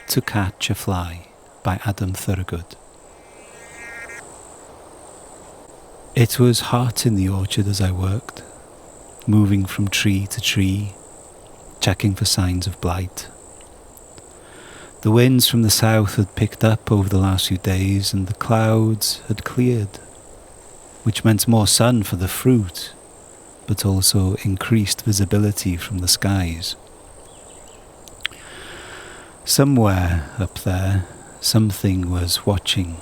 To Catch a Fly by Adam Thorogood. It was hot in the orchard as I worked, moving from tree to tree, checking for signs of blight. The winds from the south had picked up over the last few days and the clouds had cleared, which meant more sun for the fruit, but also increased visibility from the skies. Somewhere up there, something was watching.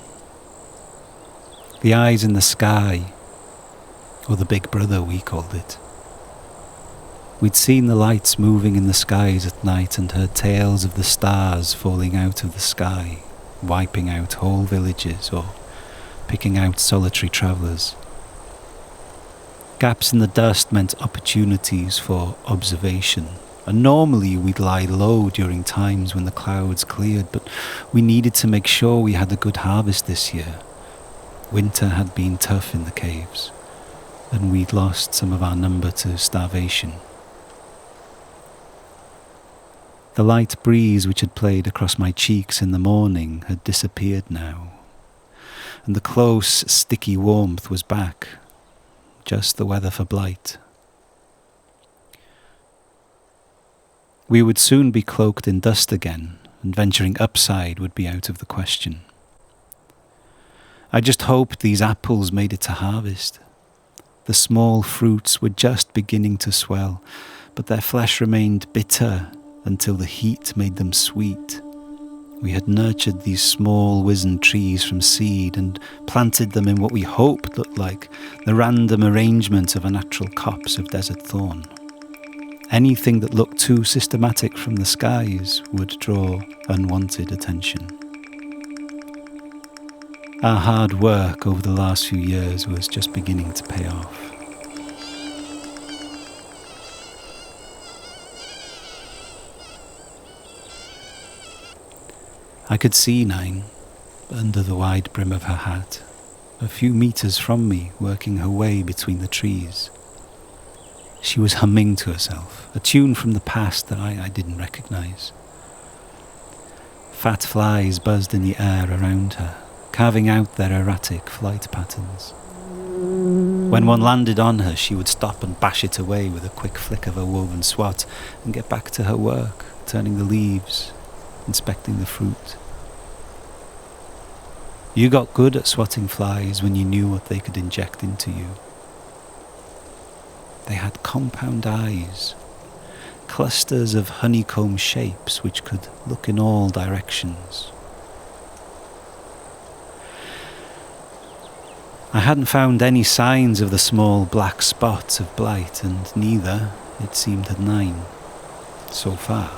The eyes in the sky, or the big brother we called it. We'd seen the lights moving in the skies at night and heard tales of the stars falling out of the sky, wiping out whole villages or picking out solitary travellers. Gaps in the dust meant opportunities for observation. And normally we'd lie low during times when the clouds cleared, but we needed to make sure we had a good harvest this year. Winter had been tough in the caves, and we'd lost some of our number to starvation. The light breeze which had played across my cheeks in the morning had disappeared now, and the close, sticky warmth was back, just the weather for blight. We would soon be cloaked in dust again, and venturing upside would be out of the question. I just hoped these apples made it to harvest. The small fruits were just beginning to swell, but their flesh remained bitter until the heat made them sweet. We had nurtured these small wizened trees from seed and planted them in what we hoped looked like the random arrangement of a natural copse of desert thorn. Anything that looked too systematic from the skies would draw unwanted attention. Our hard work over the last few years was just beginning to pay off. I could see Nine, under the wide brim of her hat, a few meters from me, working her way between the trees. She was humming to herself, a tune from the past that I didn't recognize. Fat flies buzzed in the air around her, carving out their erratic flight patterns. When one landed on her, she would stop and bash it away with a quick flick of her woven swat and get back to her work, turning the leaves, inspecting the fruit. You got good at swatting flies when you knew what they could inject into you. They had compound eyes, clusters of honeycomb shapes which could look in all directions. I hadn't found any signs of the small black spot of blight, and neither, it seemed, had Nine, so far.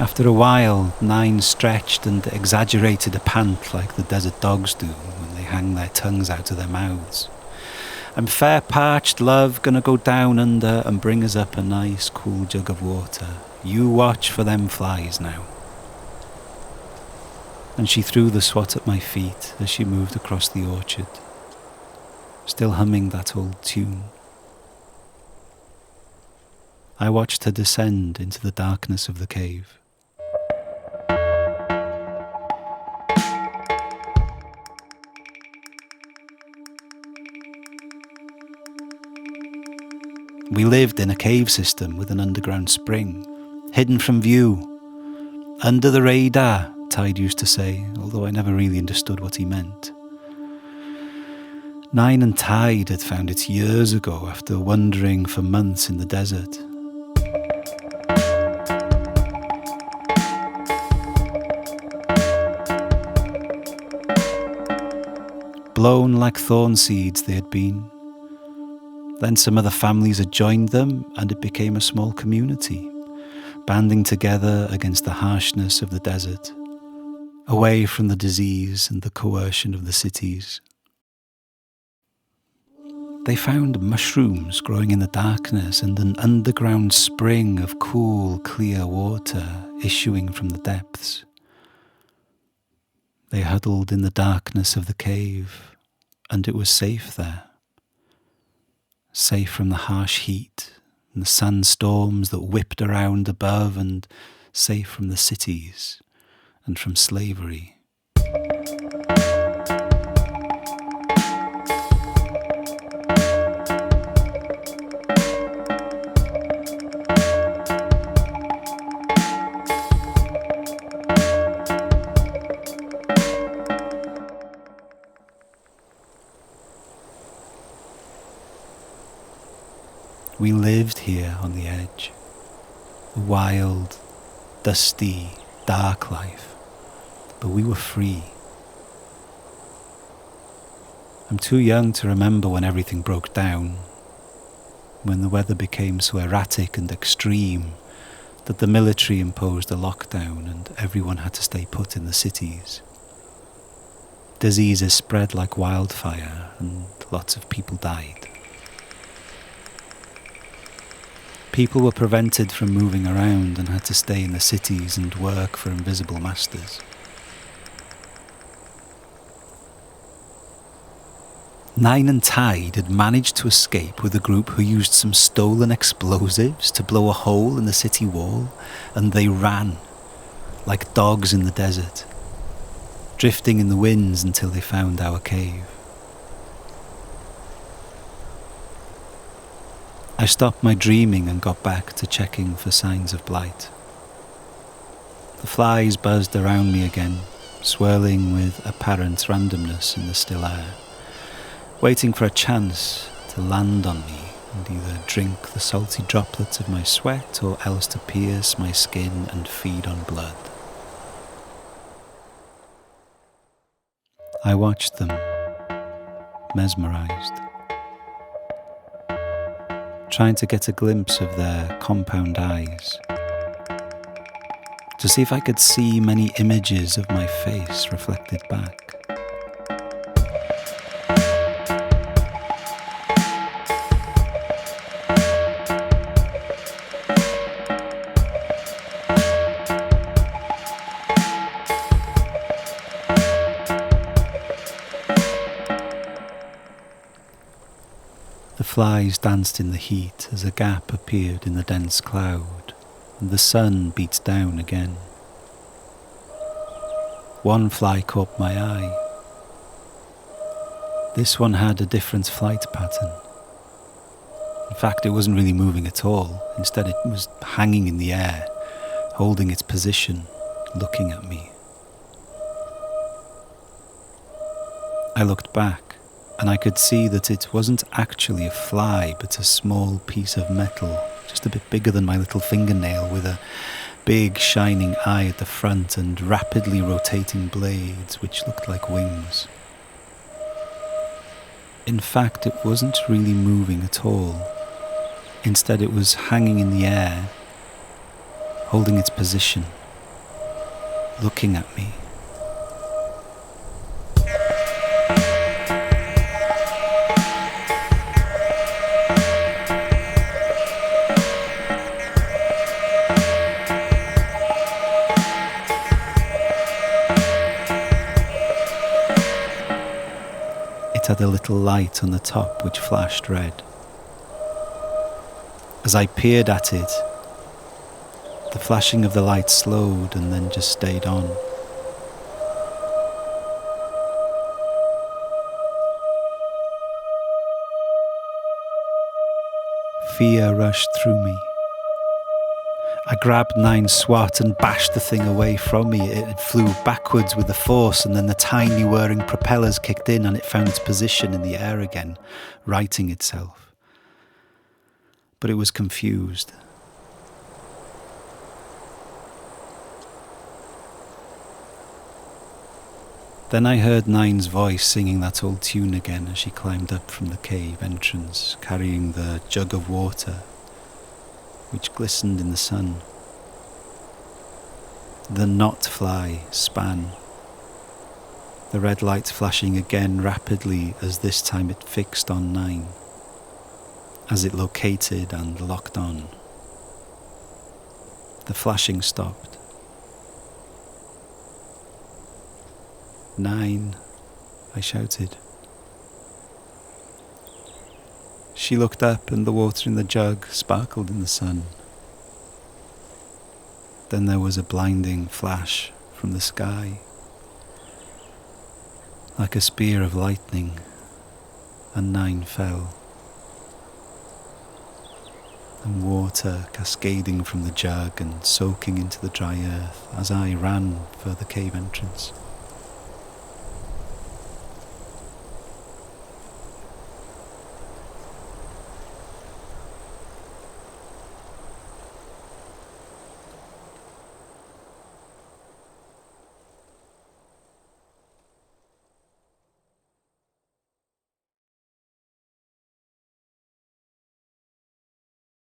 After a while, Nine stretched and exaggerated a pant like the desert dogs do when they hang their tongues out of their mouths. "I'm fair parched, love, gonna go down under and bring us up a nice cool jug of water. You watch for them flies now." And she threw the swat at my feet as she moved across the orchard, still humming that old tune. I watched her descend into the darkness of the cave. We lived in a cave system with an underground spring, hidden from view. "Under the radar," Tide used to say, although I never really understood what he meant. Nine and Tide had found it years ago after wandering for months in the desert. Blown like thorn seeds they had been. Then some other families had joined them and it became a small community, banding together against the harshness of the desert, away from the disease and the coercion of the cities. They found mushrooms growing in the darkness and an underground spring of cool, clear water issuing from the depths. They huddled in the darkness of the cave, and it was safe there. Safe from the harsh heat and the sandstorms that whipped around above and safe from the cities and from slavery. We lived here on the edge, a wild, dusty, dark life, but we were free. I'm too young to remember when everything broke down, when the weather became so erratic and extreme that the military imposed a lockdown and everyone had to stay put in the cities. Diseases spread like wildfire and lots of people died. People were prevented from moving around and had to stay in the cities and work for invisible masters. Nine and Tide had managed to escape with a group who used some stolen explosives to blow a hole in the city wall, and they ran, like dogs in the desert, drifting in the winds until they found our cave. I stopped my dreaming and got back to checking for signs of blight. The flies buzzed around me again, swirling with apparent randomness in the still air, waiting for a chance to land on me and either drink the salty droplets of my sweat or else to pierce my skin and feed on blood. I watched them, mesmerized, trying to get a glimpse of their compound eyes, to see if I could see many images of my face reflected back. The flies danced in the heat as a gap appeared in the dense cloud, and the sun beat down again. One fly caught my eye. This one had a different flight pattern. In fact, it wasn't really moving at all. Instead, it was hanging in the air, holding its position, looking at me. I looked back, and I could see that it wasn't actually a fly, but a small piece of metal, just a bit bigger than my little fingernail, with a big shining eye at the front and rapidly rotating blades which looked like wings. In fact, it wasn't really moving at all. Instead, it was hanging in the air, holding its position, looking at me. It had a little light on the top which flashed red. As I peered at it, the flashing of the light slowed and then just stayed on. Fear rushed through me. I grabbed Nine's swat and bashed the thing away from me. It flew backwards with the force, and then the tiny whirring propellers kicked in and it found its position in the air again, righting itself. But it was confused. Then I heard Nine's voice singing that old tune again as she climbed up from the cave entrance, carrying the jug of water which glistened in the sun. The knot fly span, the red light flashing again rapidly as this time it fixed on Nine, as it located and locked on. The flashing stopped. "Nine," I shouted. She looked up and the water in the jug sparkled in the sun. Then there was a blinding flash from the sky, like a spear of lightning, and 9 fell, and water cascading from the jug and soaking into the dry earth as I ran for the cave entrance.